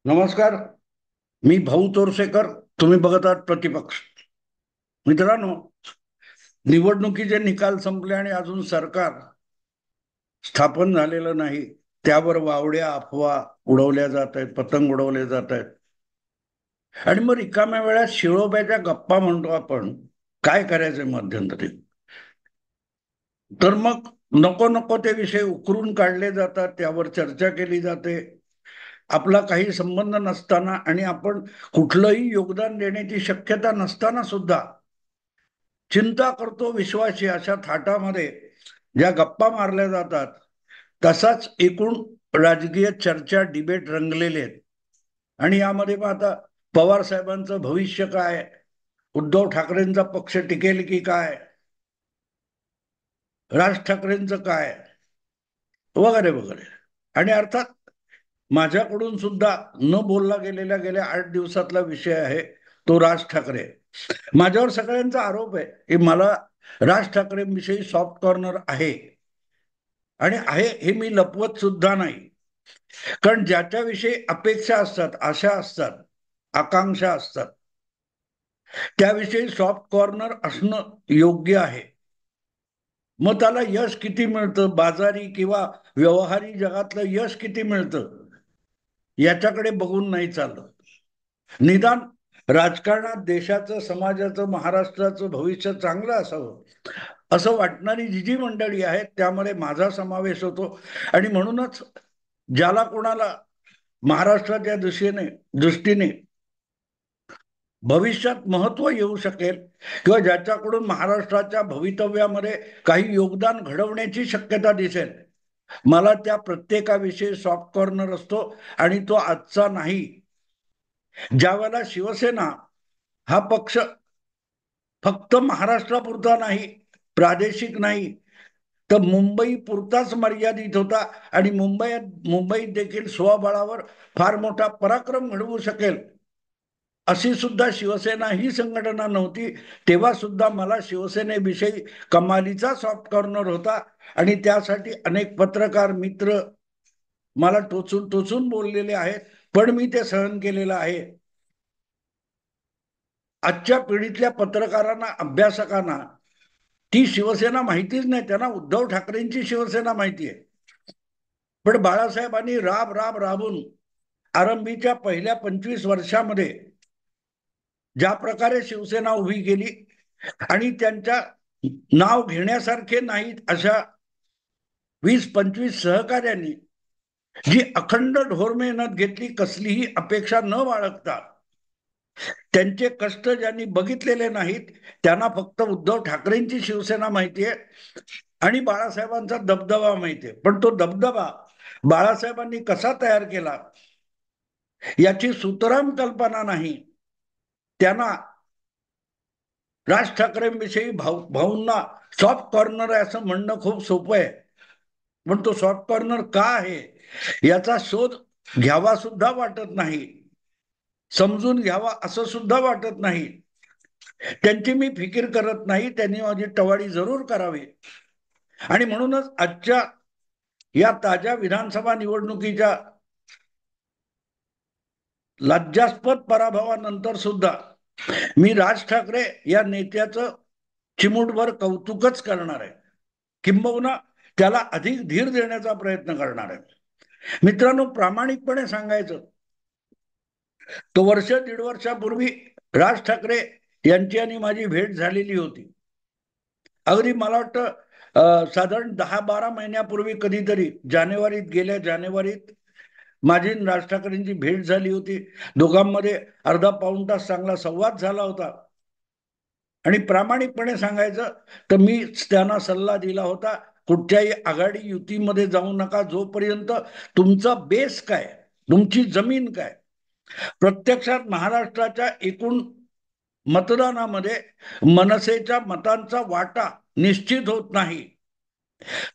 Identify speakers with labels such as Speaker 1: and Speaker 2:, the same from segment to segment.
Speaker 1: नमस्कार. मी भाऊ तोरसेकर. तुम्ही बघत आहात प्रतिपक्ष. मित्रांनो, निवडणुकीचे निकाल संपले आणि अजून सरकार स्थापन झालेलं नाही. त्यावर वावड्या अफवा उडवल्या जात आहेत, पतंग उडवले जात आहेत. आणि मग रिकाम्या वेळात शिळोब्याच्या गप्पा म्हणतो आपण. काय करायचंय मध्यंतरी? तर मग नको नको ते विषय उकरून काढले जातात, त्यावर चर्चा केली जाते. आपला काही संबंध नसताना आणि आपण कुठलंही योगदान देण्याची शक्यता नसताना सुद्धा चिंता करतो विश्वाशी, अशा थाटामध्ये ज्या गप्पा मारल्या जातात, तसाच एकूण राजकीय चर्चा, डिबेट रंगलेले आहेत. आणि यामध्ये मग आता पवार साहेबांचं भविष्य काय, उद्धव ठाकरेंचा पक्ष टिकेल की काय, राज ठाकरेंचं काय, वगैरे वगैरे. आणि अर्थात माझ्याकडून सुद्धा न बोलला गेलेला गेल्या 8 दिवसातला विषय आहे तो राज ठाकरे. माझ्यावर सगळ्यांचा आरोप आहे की मला राज ठाकरेंविषयी सॉफ्ट कॉर्नर आहे. आणि आहे हे मी लपवत सुद्धा नाही. कारण ज्याच्याविषयी अपेक्षा असतात, आशा असतात, आकांक्षा असतात, त्याविषयी सॉफ्ट कॉर्नर असणं योग्य आहे. मग त्याला यश किती मिळतं, बाजारी किंवा व्यवहारी जगातलं यश किती मिळतं, याच्याकडे बघून नाही चाललं. निदान राजकारणात देशाचं, समाजाचं, महाराष्ट्राचं भविष्य चांगलं असावं असं वाटणारी जी जी मंडळी आहेत, त्यामध्ये माझा समावेश होतो. आणि म्हणूनच ज्याला कोणाला महाराष्ट्राच्या दृष्टीने भविष्यात महत्व येऊ शकेल किंवा ज्याच्याकडून महाराष्ट्राच्या भवितव्यामध्ये काही योगदान घडवण्याची शक्यता दिसेल, मला त्या प्रत्येकाविषयी सॉफ्ट कॉर्नर असतो. आणि तो आजचा नाही. ज्या वेळेला शिवसेना हा पक्ष फक्त महाराष्ट्रापुरता नाही, प्रादेशिक नाही, तर मुंबई पुरताच मर्यादित होता आणि मुंबईत देखील स्वबळावर फार मोठा पराक्रम घडवू शकेल अशी सुद्धा शिवसेना ही संघटना नव्हती, तेव्हा सुद्धा मला शिवसेनेविषयी कमालीचा सॉफ्ट कॉर्नर होता. आणि त्यासाठी अनेक पत्रकार मित्र मला टोचून टोचून बोललेले आहेत, पण मी ते सहन केलेलं आहे. आजच्या पिढीतल्या पत्रकारांना, अभ्यासकांना ती शिवसेना माहितीच नाही. त्यांना उद्धव ठाकरेंची शिवसेना माहिती आहे. पण बाळासाहेबांनी राब राब राबून आरंभीच्या पहिल्या 25 वर्षामध्ये ज्या प्रकारे शिवसेना उभी केली आणि त्यांच्या नाव घेण्यासारखे नाहीत अशा 20-25 सहकार्यांनी जी अखंड ढोर मेहनत घेतली, कसलीही अपेक्षा न बाळगता, त्यांचे कष्ट ज्यांनी बघितलेले नाहीत, त्यांना फक्त उद्धव ठाकरेंची शिवसेना माहितीये आणि बाळासाहेबांचा दबदबा माहितीये. पण तो दबदबा बाळासाहेबांनी कसा तयार केला याची सुतराम कल्पना नाही. त्यांना राज ठाकरेंविषयी भाऊंना सॉफ्ट कॉर्नर आहे असं म्हणणं खूप सोपं आहे. पण तो सॉफ्ट कॉर्नर का आहे याचा शोध घ्यावा सुद्धा वाटत नाही, समजून घ्यावा असं सुद्धा वाटत नाही. त्यांची मी फिकीर करत नाही, त्यांनी माझी टवाळी जरूर करावी. आणि म्हणूनच आजच्या या ताज्या विधानसभा निवडणुकीच्या लज्जास्पद पराभवानंतर सुद्धा मी राज ठाकरे या नेत्याचं चिमूटभर कौतुकच करणार आहे, किंबहुना त्याला अधिक धीर देण्याचा प्रयत्न करणार आहे. मित्रांनो, प्रामाणिकपणे सांगायचं, तो वर्ष दीड वर्षापूर्वी राज ठाकरे यांची आणि माझी भेट झालेली होती. अगदी मला वाटतं साधारण 10-12 महिन्यापूर्वी कधीतरी गेल्या जानेवारीत माझी राज ठाकरेंची भेट झाली होती. दोघांमध्ये अर्धा पाऊण तास चांगला संवाद झाला होता. आणि प्रामाणिकपणे सांगायचं तर मी त्यांना सल्ला दिला होता, कुठच्याही आघाडी युतीमध्ये जाऊ नका जोपर्यंत तुमचा बेस काय, तुमची जमीन काय, प्रत्यक्षात महाराष्ट्राच्या एकूण मतदानामध्ये मनसेच्या मतांचा वाटा निश्चित होत नाही,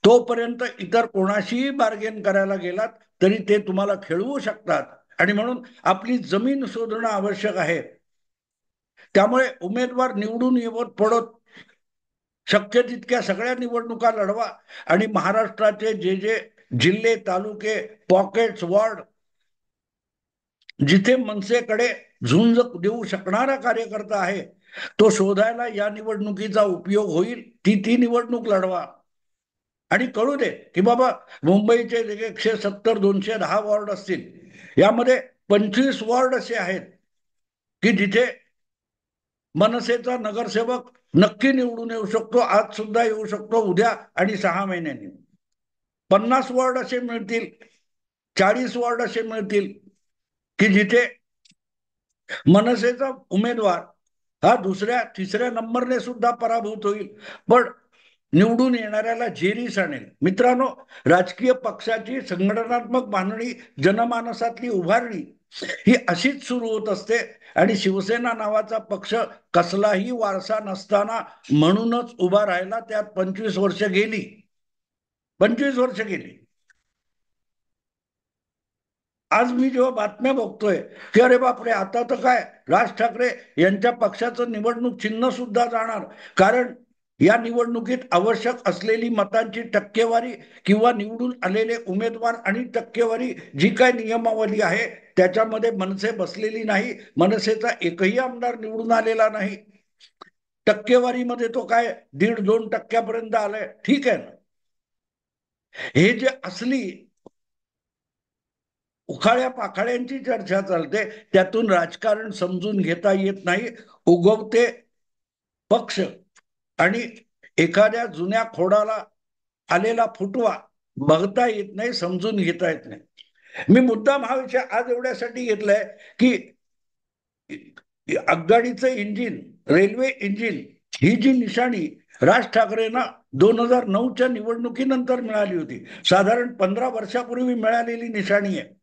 Speaker 1: तोपर्यंत इतर कोणाशीही बार्गेन करायला गेलात तरी ते तुम्हाला खेळवू शकतात. आणि म्हणून आपली जमीन शोधणं आवश्यक आहे. त्यामुळे उमेदवार निवडून येवत पडत शक्य तितक्या सगळ्या निवडणुका लढवा आणि महाराष्ट्राचे जे जे जिल्हे, तालुके, पॉकेट्स, वॉर्ड जिथे मनसेकडे झुंज देऊ शकणारा कार्यकर्ता आहे तो शोधायला या निवडणुकीचा उपयोग होईल, ती निवडणूक लढवा आणि कळू दे की बाबा मुंबईचे 170 210 वॉर्ड असतील, यामध्ये 25 वॉर्ड असे आहेत की जिथे मनसेचा नगरसेवक नक्की निवडून येऊ शकतो, आज सुद्धा येऊ शकतो, उद्या आणि 6 महिन्यांनी. 50 वॉर्ड असे मिळतील, 40 वॉर्ड असे मिळतील की जिथे मनसेचा उमेदवार हा दुसऱ्या तिसऱ्या नंबरने सुद्धा पराभूत होईल, पण निवडून येणाऱ्याला झेरीस आणेल. मित्रांनो, राजकीय पक्षाची संघटनात्मक बांधणी, जनमानसातली उभारणी ही अशीच सुरू होत असते आणि शिवसेना नावाचा पक्ष कसलाही वारसा नसताना म्हणूनच उभा राहिला. त्यात 25 वर्ष गेली, 25 वर्ष गेली. आज मी जेव्हा बातम्या बघतोय की अरे बापरे, आता तर काय राज ठाकरे यांच्या पक्षाचं निवडणूक चिन्ह सुद्धा जाणार, कारण या निवडणुकीत आवश्यक असलेली मतांची टक्केवारी किंवा निवडून आलेले उमेदवार आणि टक्केवारी जी काय नियमावली आहे त्याच्यामध्ये मनसे बसलेली नाही. मनसेचा एकही आमदार निवडून आलेला नाही. टक्केवारीमध्ये तो काय 1.5-2% आलाय. ठीक आहे ना. हे जे असली उखाळ्या पाखाळ्यांची चर्चा चालते, त्यातून राजकारण समजून घेता येत नाही. उगवते पक्ष आणि एखाद्या जुन्या खोडाला आलेला फुटवा बघता येत नाही, समजून घेता येत नाही. मी मुद्दाम हा विषय आज एवढ्यासाठी घेतलाय की आगगाडीचं इंजिन, रेल्वे इंजिन ही जी निशाणी राज ठाकरेंना 2009च्या निवडणुकीनंतर मिळाली होती, साधारण 15 वर्षापूर्वी मिळालेली निशाणी आहे,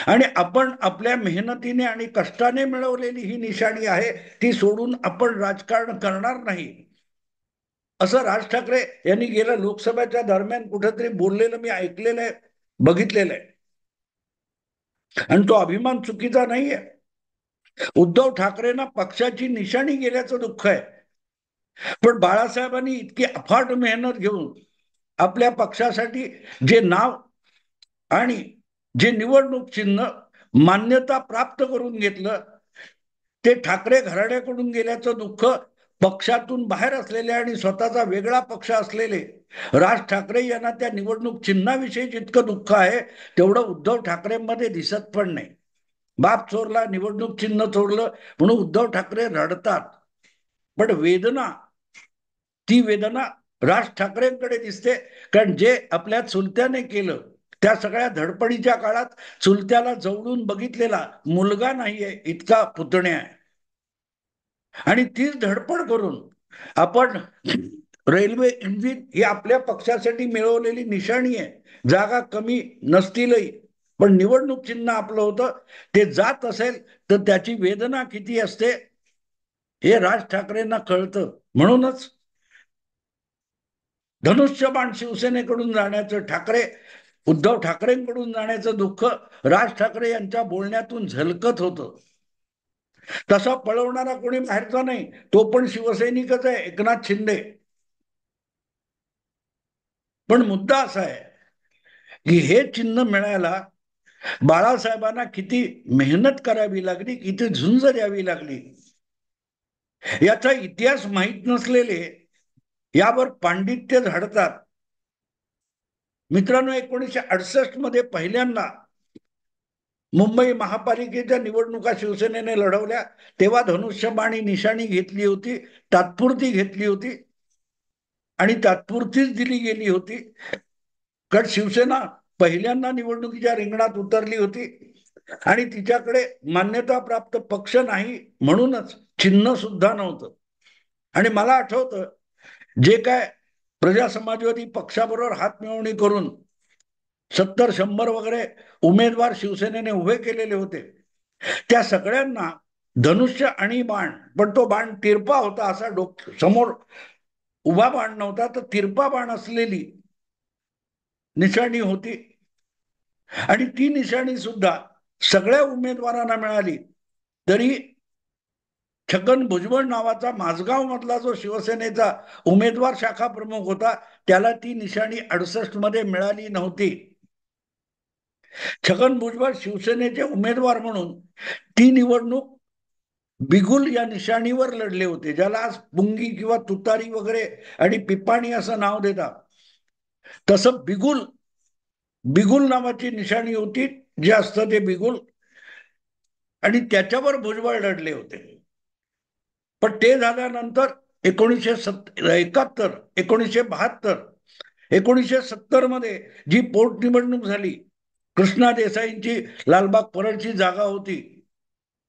Speaker 1: आणि आपण आपल्या मेहनतीने आणि कष्टाने मिळवलेली ही निशाणी आहे, ती सोडून आपण राजकारण करणार नाही असं राज ठाकरे यांनी गेल्या लोकसभेच्या दरम्यान कुठेतरी बोललेलं मी ऐकलेलं आहे, बघितलेलं आहे. आणि तो अभिमान चुकीचा नाहीये. उद्धव ठाकरेंना पक्षाची निशाणी गेल्याचं दुःख आहे, पण बाळासाहेबांनी इतकी अफाट मेहनत घेऊन आपल्या पक्षासाठी जे नाव आणि जे निवडणूक चिन्ह मान्यता प्राप्त करून घेतलं, ते ठाकरे घराण्याकडून गेल्याचं दुःख पक्षातून बाहेर असलेले आणि स्वतःचा वेगळा पक्ष असलेले राज ठाकरे यांना त्या निवडणूक चिन्हाविषयी जितकं दुःख आहे तेवढं उद्धव ठाकरेंमध्ये दिसत पण नाही. बाप चोरला, निवडणूक चिन्ह चोरलं म्हणून उद्धव ठाकरे रडतात, पण वेदना, ती वेदना राज ठाकरेंकडे दिसते, कारण जे आपल्या चुलत्याने केलं त्या सगळ्या धडपडीच्या काळात चुलत्याला जवळून बघितलेला मुलगा नाहीये, इतका पुतण्या आहे. आणि तीच धडपड करून आपण रेल्वे इंजिन ही आपल्या पक्षासाठी मिळवलेली निशाणी आहे. जागा कमी नसतीलही, पण निवडणूक चिन्ह आपलं होतं, ते जात असेल तर त्याची वेदना किती असते हे राज ठाकरेंना कळतं. म्हणूनच धनुष्यबाण शिवसेनेकडून जाण्याचं, उद्धव ठाकरेंकडून जाण्याचं दुःख राज ठाकरे यांच्या बोलण्यातून झलकत होतं. तसा पळवणारा कोणी बाहेरचा नाही, तो पण शिवसैनिकच आहे, एकनाथ शिंदे. पण मुद्दा असा आहे की हे चिन्ह मिळायला बाळासाहेबांना किती मेहनत करावी लागली, किती झुंज द्यावी लागली, याचा इतिहास माहीत नसलेले यावर पांडित्य झाडतात. मित्रांनो, 1968 मध्ये पहिल्यांदा मुंबई महापालिकेच्या निवडणुका शिवसेनेने लढवल्या, तेव्हा धनुष्यबाणी निशाणी घेतली होती, तात्पुरती घेतली होती आणि तात्पुरतीच दिली गेली होती, कारण शिवसेना पहिल्यांदा निवडणुकीच्या रिंगणात उतरली होती आणि तिच्याकडे मान्यता प्राप्त पक्ष नाही, म्हणूनच चिन्ह सुद्धा नव्हतं. आणि मला आठवतं, जे काय प्रजा समाजवादी पक्षाबरोबर हातमिळवणी करून 70-100 वगैरे उमेदवार शिवसेनेने उभे केलेले होते, त्या सगळ्यांना धनुष्य आणि बाण, पण तो बाण तिरपा होता, असा समोर उभा बाण नव्हता, तर तिरपा बाण असलेली निशाणी होती. आणि ती निशाणी सुद्धा सगळ्या उमेदवारांना मिळाली, तरी छगन भुजबळ नावाचा माझगाव मधला जो शिवसेनेचा उमेदवार शाखा प्रमुख होता, त्याला ती निशाणी 68 मध्ये मिळाली नव्हती. छगन भुजबळ शिवसेनेचे उमेदवार म्हणून ती निवडणूक बिगुल या निशाणीवर लढले होते, ज्याला आज पुंगी किंवा तुतारी वगैरे आणि पिपाणी असं नाव देतात. तसं बिगुल बिगुल नावाची निशाणी होती, जे असतं ते बिगुल, आणि त्याच्यावर भुजबळ लढले होते. पण ते झाल्यानंतर 1971, 1972, 1970 मध्ये जी पोटनिवडणूक झाली, कृष्णा देसाईंची लालबाग परळची जागा होती,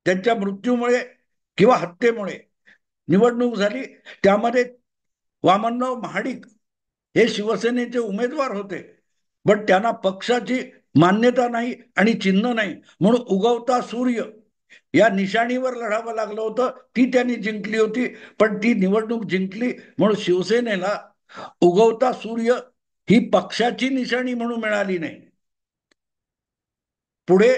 Speaker 1: त्यांच्या मृत्यूमुळे किंवा हत्येमुळे निवडणूक झाली. त्यामध्ये वामनराव महाडिक हे शिवसेनेचे उमेदवार होते, पण त्यांना पक्षाची मान्यता नाही आणि चिन्ह नाही, म्हणून उगवता सूर्य या निशाणीवर लढावं लागलं होतं. ती त्यांनी जिंकली होती, पण ती निवडणूक जिंकली म्हणून शिवसेनेला उगवता सूर्य ही पक्षाची निशाणी म्हणून मिळाली नाही. पुढे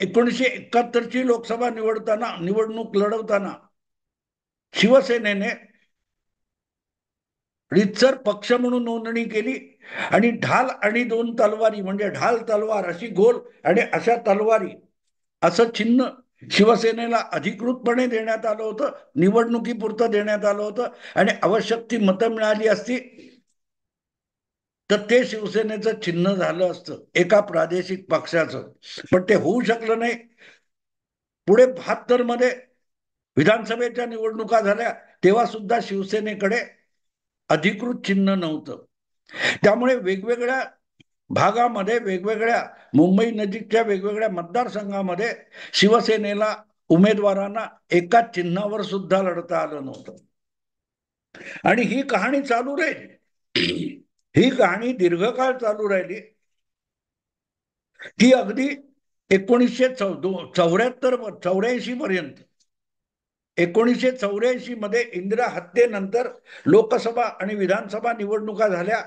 Speaker 1: 1971ची लोकसभा निवडणूक लढवताना शिवसेनेने रितसर पक्ष म्हणून नोंदणी केली आणि ढाल आणि 2 तलवारी म्हणजे ढाल तलवार अशी गोल आणि अशा तलवारी असं चिन्ह शिवसेनेला अधिकृतपणे देण्यात आलं होतं, निवडणुकीपुरतं देण्यात आलं होतं. आणि आवश्यक ती मतं मिळाली असती तर ते शिवसेनेचं चिन्ह झालं असतं, एका प्रादेशिक पक्षाचं. पण ते होऊ शकलं नाही. पुढे 72 मध्ये विधानसभेच्या निवडणुका झाल्या, तेव्हा सुद्धा शिवसेनेकडे अधिकृत चिन्ह नव्हतं. त्यामुळे वेगवेगळ्या भागामध्ये, वेगवेगळ्या मुंबई नजीकच्या वेगवेगळ्या मतदारसंघामध्ये शिवसेनेला उमेदवारांना एकाच चिन्हावर सुद्धा लढता आलं नव्हतं. आणि ही कहाणी चालू राहिली, ही कहाणी दीर्घकाळ चालू राहिली. ती अगदी 1984 पर्यंत. 1984 मध्ये इंदिरा हत्येनंतर लोकसभा आणि विधानसभा निवडणुका झाल्या.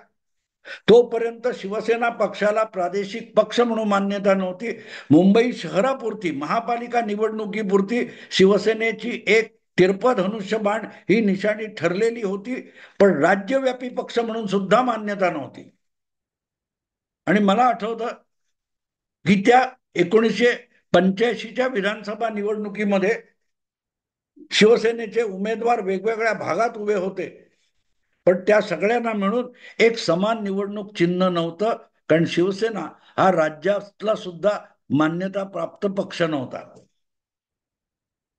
Speaker 1: तोपर्यंत शिवसेना पक्षाला प्रादेशिक पक्ष म्हणून मान्यता नव्हती. मुंबई शहरापुरती महापालिका निवडणुकीपुरती शिवसेनेची एक तिरप धनुष्यबाण ही निशाणी ठरलेली होती, पण राज्यव्यापी पक्ष म्हणून सुद्धा मान्यता नव्हती. आणि मला आठवतं की त्या 1985च्या विधानसभा निवडणुकीमध्ये शिवसेनेचे उमेदवार वेगवेगळ्या भागात उभे होते, पण त्या सगळ्यांना मिळून एक समान निवडणूक चिन्ह नव्हतं, कारण शिवसेना हा राज्यातला सुद्धा मान्यता प्राप्त पक्ष नव्हता.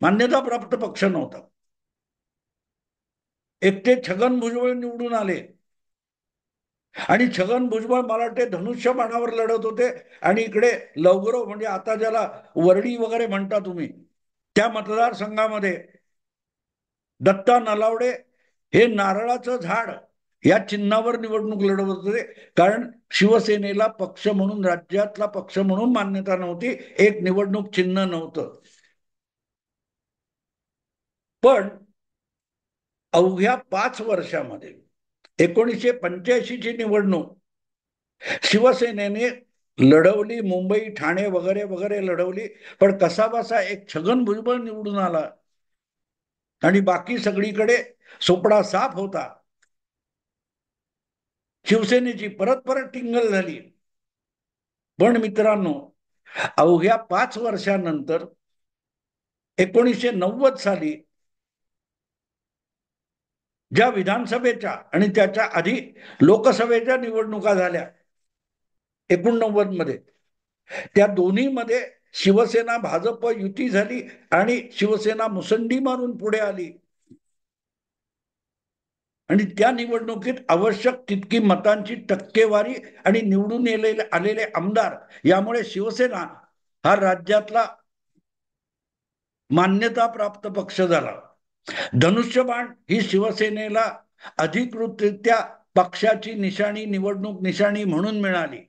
Speaker 1: मान्यता प्राप्त पक्ष नव्हता. एकटे छगन भुजबळ निवडून आले आणि छगन भुजबळ मला वाटते धनुष्यबाणावर लढत होते, आणि इकडे लवगरो म्हणजे आता ज्याला वरडी वगैरे म्हणता तुम्ही, त्या मतदारसंघामध्ये दत्ता नलावडे हे नारळाचं झाड या चिन्हावर निवडणूक लढवत होते, कारण शिवसेनेला पक्ष म्हणून, राज्यातला पक्ष म्हणून मान्यता नव्हती, एक निवडणूक चिन्ह नव्हतं. पण अवघ्या 5 वर्षामध्ये 1985 ची निवडणूक शिवसेनेने लढवली, मुंबई ठाणे वगैरे वगैरे लढवली, पण कसा बसा एक छगन भुजबळ निवडून आला आणि बाकी सगळीकडे सोपडा साफ होता. शिवसेनेची परत परत टिंगल झाली. पण मित्रांनो, अवघ्या 5 वर्षानंतर 1990 साली ज्या विधानसभेच्या आणि त्याच्या आधी लोकसभेच्या निवडणुका झाल्या 89 मध्ये, त्या दोन्हीमध्ये शिवसेना भाजप युती झाली आणि शिवसेना मुसंडी मारून पुढे आली. आणि त्या निवडणुकीत आवश्यक तितकी मतांची टक्केवारी आणि निवडून आलेले आमदार यामुळे शिवसेना हा राज्यातला मान्यता प्राप्त पक्ष झाला. धनुष्यबाण ही शिवसेनेला अधिकृतरित्या पक्षाची निशाणी, निवडणूक निशाणी म्हणून मिळाली.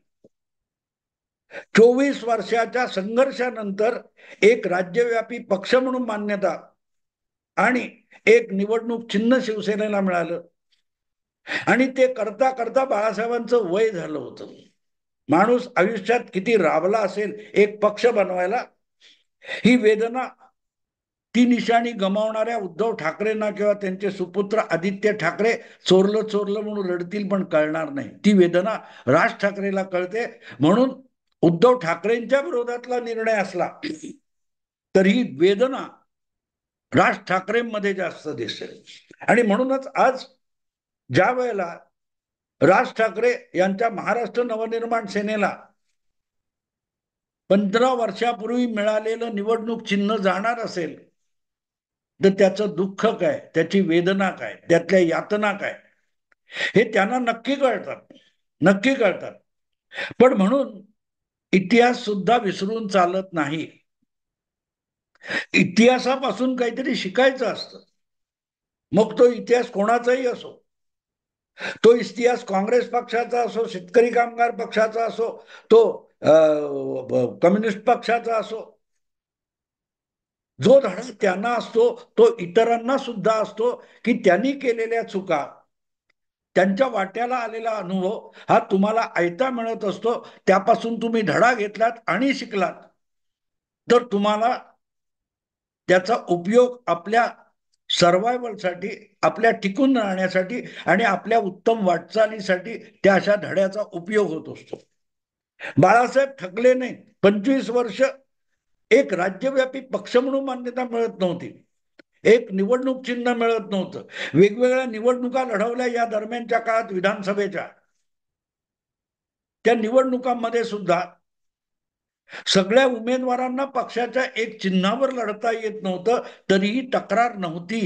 Speaker 1: 24 वर्षाच्या संघर्षानंतर एक राज्यव्यापी पक्ष म्हणून मान्यता आणि एक निवडणूक चिन्ह शिवसेनेला मिळालं. आणि ते करता करता बाळासाहेबांचं वय झालं होतं. माणूस आयुष्यात किती राबला असेल एक पक्ष बनवायला, ही वेदना ती निशाणी गमावणाऱ्या उद्धव ठाकरेंना किंवा त्यांचे सुपुत्र आदित्य ठाकरे चोरलं चोरलं म्हणून रडतील, पण कळणार नाही. ती वेदना राज ठाकरेला कळते. म्हणून उद्धव ठाकरेंच्या विरोधातला निर्णय असला तरी वेदना राज ठाकरेंमध्ये जास्त दिसेल. आणि म्हणूनच आज ज्या वेळेला राज ठाकरे यांच्या महाराष्ट्र नवनिर्माण सेनेला 15 वर्षापूर्वी मिळालेलं निवडणूक चिन्ह जाणार असेल, तर त्याचं दुःख काय, त्याची वेदना काय, त्यातल्या यातना काय, हे त्यांना नक्की कळतात, नक्की कळतात. पण म्हणून इतिहास सुद्धा विसरून चालत नाही. इतिहासापासून काहीतरी शिकायचं असतं. मग तो इतिहास कोणाचाही असो, तो इतिहास काँग्रेस पक्षाचा असो, शेतकरी कामगार पक्षाचा असो, तो कम्युनिस्ट पक्षाचा असो, जो धडा त्यांना असतो तो इतरांना सुद्धा असतो, की त्यांनी केलेल्या चुका, त्यांच्या वाट्याला आलेला अनुभव हा तुम्हाला आयता मिळत असतो. त्यापासून तुम्ही धडा घेतलात आणि शिकलात तर तुम्हाला त्याचा उपयोग आपल्या सर्व्हायव्हलसाठी, आपल्या टिकून राहण्यासाठी आणि आपल्या उत्तम वाटचालीसाठी त्या अशा धड्याचा उपयोग होत असतो. बाळासाहेब ठकले नाही. 25 वर्ष एक राज्यव्यापी पक्ष म्हणून मान्यता मिळत नव्हती, एक निवडणूक चिन्ह मिळत नव्हतं, वेगवेगळ्या निवडणुका लढवल्या या दरम्यानच्या काळात विधानसभेच्या. त्या निवडणुकांमध्ये सुद्धा सगळ्या उमेदवारांना पक्षाच्या एक चिन्हावर लढता येत नव्हतं, तरीही तक्रार नव्हती.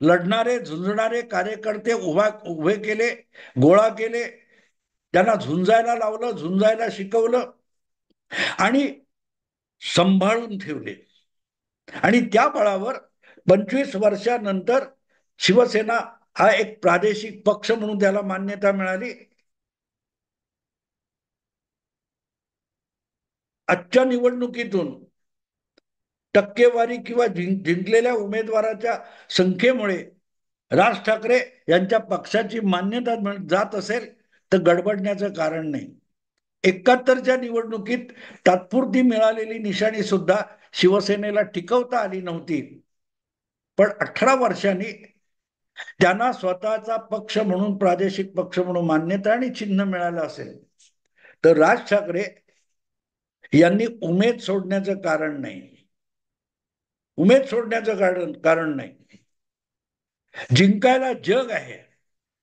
Speaker 1: लढणारे झुंजणारे कार्यकर्ते उभे केले, गोळा केले, त्यांना झुंजायला लावलं, झुंजायला शिकवलं आणि सांभाळून ठेवले. आणि त्या बळावर 25 वर्षानंतर शिवसेना हा एक प्रादेशिक पक्ष म्हणून त्याला मान्यता मिळाली. आजच्या निवडणुकीतून टक्केवारी किंवा जिंकलेल्या उमेदवाराच्या संख्येमुळे राज ठाकरे यांच्या पक्षाची मान्यता जात असेल तर गडबडण्याचं कारण नाही. 71च्या निवडणुकीत तात्पुरती मिळालेली निशाणी सुद्धा शिवसेनेला टिकवता आली नव्हती. पण 18 वर्षांनी त्यांना स्वतःचा पक्ष म्हणून, प्रादेशिक पक्ष म्हणून मान्यता आणि चिन्ह मिळालं असेल तर राज ठाकरे यांनी उमेद सोडण्याचं कारण नाही. उमेद सोडण्याचं कारण नाही. जिंकायला जग आहे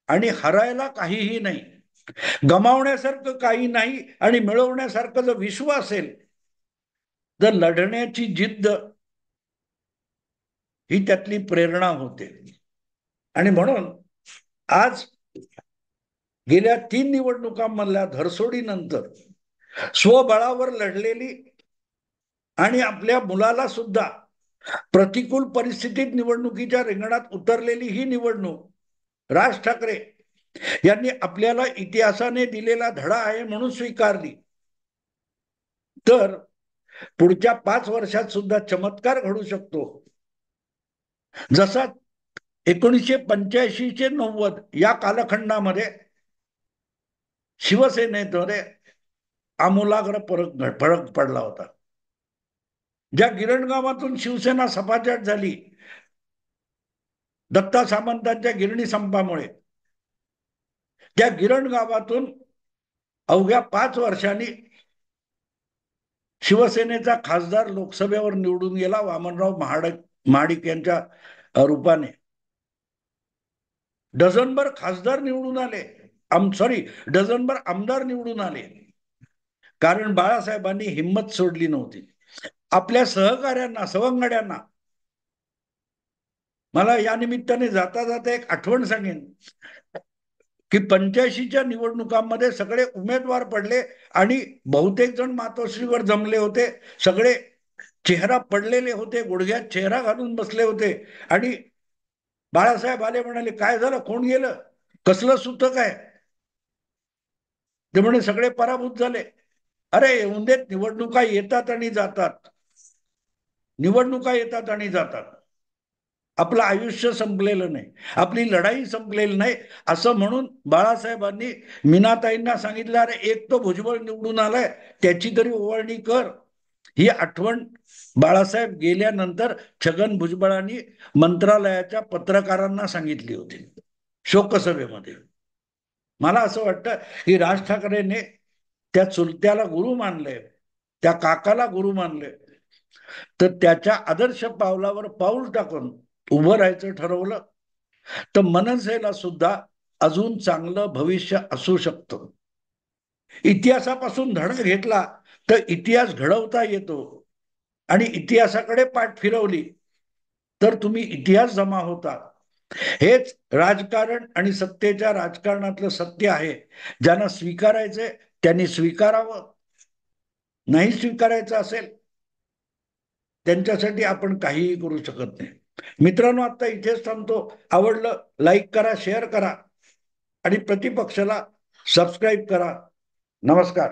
Speaker 1: आणि हरायला काहीही नाही. गमावण्यासारखं काही नाही आणि मिळवण्यासारखं जर विश्व असेल तर लढण्याची जिद्द ही त्यातली प्रेरणा होते. आणि म्हणून आज गेल्या 3 निवडणुकांमधल्या धरसोडीनंतर स्वबळावर लढलेली आणि आपल्या मुलाला सुद्धा प्रतिकूल परिस्थितीत निवडणुकीच्या रिंगणात उतरलेली ही निवडणूक राज ठाकरे यांनी आपल्याला इतिहासाने दिलेला धडा आहे म्हणून स्वीकारली. तर पुढच्या 5 वर्षात सुद्धा चमत्कार घडू शकतो. जसा 1985 ते 90 या कालखंडामध्ये शिवसेनेद्वारे आमूलाग्र फरक पडला होता. ज्या गिरणगावातून शिवसेना सपाटात झाली दत्ता सामंतांच्या गिरणी संपामुळे, त्या गिरण गावातून अवघ्या 5 वर्षांनी शिवसेनेचा खासदार लोकसभेवर निवडून गेला वामनराव महाडिक यांच्या रूपाने. डझनभर खासदार निवडून आले, डझनभर आमदार निवडून आले. कारण बाळासाहेबांनी हिंमत सोडली नव्हती. आपल्या सहकार्यांना, सवंगड्यांना मला या निमित्ताने जाता जाता एक आठवण सांगेन की 85च्या निवडणुकांमध्ये सगळे उमेदवार पडले आणि बहुतेक जण मातोश्रीवर जमले होते. सगळे चेहरा पडलेले होते, गुडघ्यात चेहरा घालून बसले होते. आणि बाळासाहेब आले, म्हणाले काय झालं, कोण गेलं, कसलं सुतक आहे. ते म्हणे सगळे पराभूत झाले. अरे येऊन देत, निवडणुका येतात आणि जातात, निवडणुका येतात आणि जातात. आपलं आयुष्य संपलेलं नाही, आपली लढाई संपलेली नाही. असं म्हणून ही आठवण बाळासाहेब गेल्यानंतर छगन भुजबळांनी मंत्रालयाच्या पत्रकारांना सांगितली होती शोकसभेमध्ये. मला असं वाटतं की राज ठाकरेने त्या चुलत्याला गुरु मानले, त्या काकाला गुरु मानले, तर त्याच्या आदर्श पावलावर पाऊल टाकून उभं राहायचं ठरवलं तर मनसेला सुद्धा अजून चांगलं भविष्य असू शकतं. इतिहासापासून धडा घेतला तर इतिहास घडवता येतो आणि इतिहासाकडे पाठ फिरवली तर तुम्ही इतिहास जमा होता. हेच राजकारण आणि सत्तेच्या राजकारणातलं सत्य आहे. ज्यांना स्वीकारायचंय त्यांनी स्वीकारावं, नाही स्वीकारायचं असेल त्यांच्यासाठी आपण काहीही करू शकत नाही. मित्रांनो, आता इथेच थांबतो. आवडलं लाईक करा, शेअर करा आणि प्रतिपक्षाला सबस्क्राईब करा. नमस्कार.